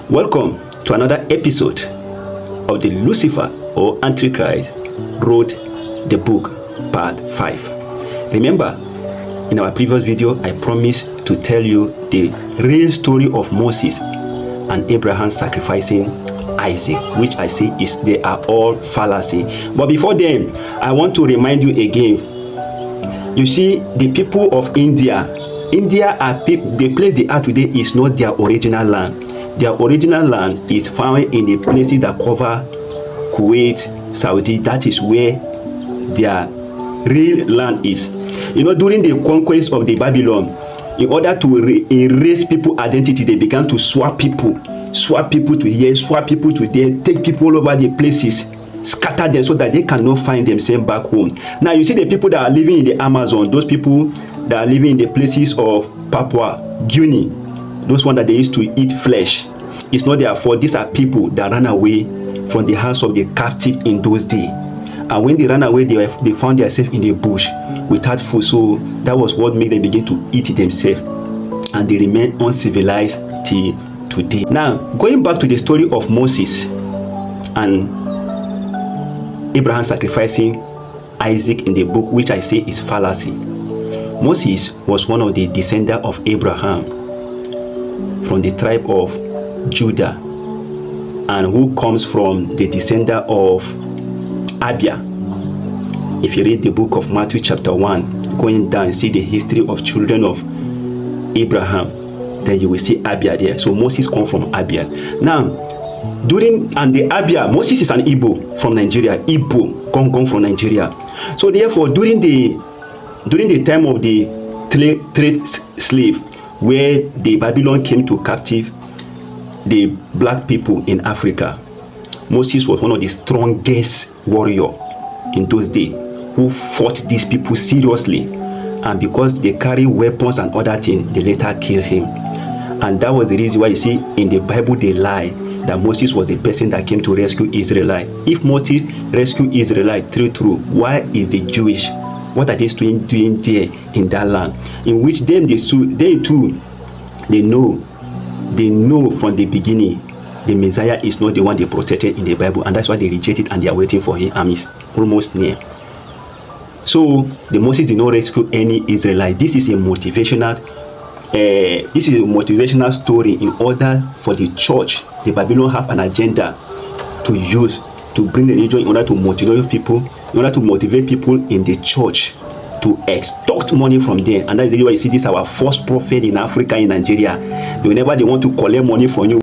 Welcome to another episode of the Lucifer or Antichrist wrote the book part 5. Remember, in our previous video, I promised to tell you the real story of Moses and Abraham sacrificing Isaac, which I say is they are all fallacy. But before then, I want to remind you again. You see, the people of India are people. The place they are today is not their original land. Their original land is found in the places that cover Kuwait, Saudi. That is where their real land is. You know, during the conquest of the Babylon, in order to erase people's identity, they began to swap people to here, swap people to there, take people all over the places, scatter them so that they cannot find themselves back home. Now you see the people that are living in the Amazon, those people that are living in the places of Papua Guinea, those ones that they used to eat flesh. It's not their fault. These are people that ran away from the hands of the captive in those days. And when they ran away, they found themselves in the bush without food. So that was what made them begin to eat themselves. And they remain uncivilized till today. Now, going back to the story of Moses and Abraham sacrificing Isaac in the book, which I say is fallacy. Moses was one of the descendants of Abraham from the tribe of Judah, and who comes from the descendant of Abia. If you read the book of Matthew chapter 1, going down, see the history of children of Abraham, then you will see Abia there. So Moses comes from Abia. Now, the Abia, Moses is an Igbo from Nigeria. Igbo, come from Nigeria. So therefore, during the time of the trade slave, where the Babylon came to captive the black people in Africa, Moses was one of the strongest warriors in those days who fought these people seriously. And because they carry weapons and other things, they later killed him. And that was the reason why you see in the Bible they lie that Moses was the person that came to rescue Israelites. If Moses rescued Israelites true, why is the Jewish? What are they doing there in that land? In which they know from the beginning the Messiah is not the one they protected in the Bible, and that's why they reject it and they are waiting for him, and he's almost near. So the Moses did not rescue any Israelite. This is a motivational story in order for the church. The Babylon have an agenda to use to bring the religion in order to motivate people, in the church to extort money from them. And that's the way you see this our false prophet in Africa, in Nigeria. Whenever they want to collect money from you,